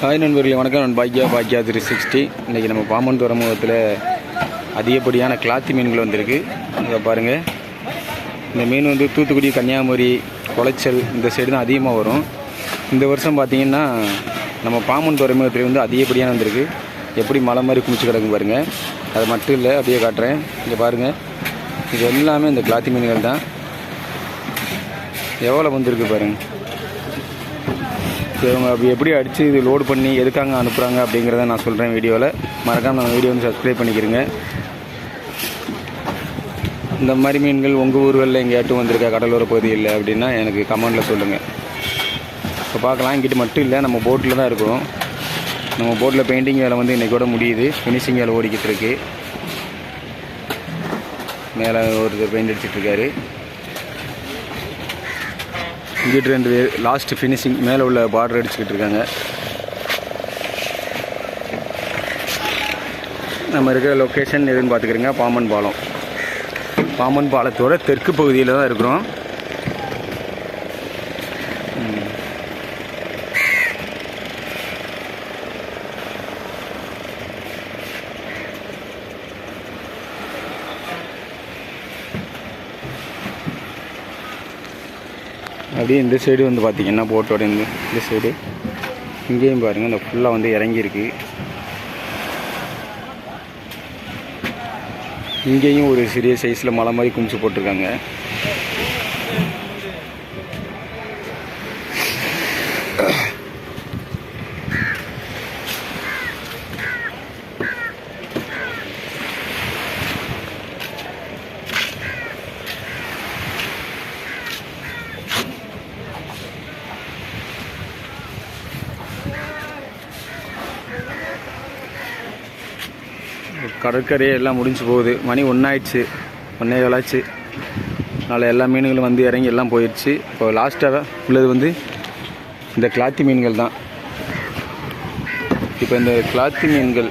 Hi நண்பர்களே, வணக்கம். நான் பாக்கியா 360. இன்றைக்கி நம்ம பாம்பன் துறைமுகத்தில் அதிகப்படியான கிளாத்தி மீன்கள் வந்திருக்கு. இதை பாருங்கள். இந்த மீன் வந்து தூத்துக்குடி, கன்னியாகுமரி, குளச்சல் இந்த சைடு தான் அதிகமாக வரும். இந்த வருஷம் பார்த்திங்கன்னா நம்ம பாம்பன் துறைமுகத்தில் வந்து அதிகப்படியான வந்திருக்கு. எப்படி மலை மாதிரி குமிச்சு கிடக்கும் பாருங்கள். அது மட்டும் இல்லை, அப்படியே காட்டுறேன். இங்கே பாருங்கள், இது எல்லாமே இந்த கிளாத்தி மீன்கள் தான். எவ்வளோ வந்திருக்கு பாருங்கள். இவங்க அப்படி எப்படி அடித்து இது லோடு பண்ணி எதுக்காக அனுப்புகிறாங்க அப்படிங்கிறத நான் சொல்கிறேன் வீடியோவில். மறக்காமல் நம்ம வீடியோ வந்து சப்ஸ்கிரைப் பண்ணிக்கிறேங்க. இந்த மாதிரி மீன்கள் உங்கள் ஊர்களில் எங்கேயாட்டும் வந்திருக்கா கடலோர பகுதியில் அப்படின்னா எனக்கு கமெண்டில் சொல்லுங்கள். இப்போ பார்க்கலாம். இங்கிட்ட மட்டும் இல்லை, நம்ம போட்டில் தான் இருக்கிறோம். நம்ம போட்டில் பெயிண்டிங் வேலை வந்து இன்றைக்கி கூட முடியுது. ஃபினிஷிங் வேலை ஓடிக்கிட்டு இருக்கு. மேலே ஒருத்தர் பெயிண்ட் அடிச்சிட்ருக்காரு. இங்கிட்டு 2 பேர் லாஸ்ட்டு ஃபினிஷிங் மேலே உள்ள பார்டர் அடிச்சுக்கிட்டு இருக்காங்க. நம்ம இருக்கிற லொக்கேஷன் எதுன்னு பார்த்துக்கிறீங்க. பாம்பன் பாலம். பாம்பன் பாலத்தோட தெற்கு பகுதியில் தான் இருக்கிறோம். அப்படியே இந்த சைடு வந்து பார்த்திங்கன்னா போட்டோட இந்த சைடு இங்கேயும் பாருங்கள், இந்த ஃபுல்லாக வந்து இறங்கியிருக்கு. இங்கேயும் ஒரு சிறிய சைஸில் மலை மாதிரி குமிச்சு போட்டிருக்காங்க. கடற்கரையே எல்லாம் முடிஞ்சு போகுது. மணி 1 ஆயிடுச்சு, 1:15 ஆச்சு. அதனால் எல்லா மீன்களும் வந்து இறங்கி எல்லாம் போயிடுச்சு. இப்போ லாஸ்ட்டாக உள்ளது வந்து இந்த கிளாத்தி மீன்கள் தான். இப்போ இந்த கிளாத்தி மீன்கள்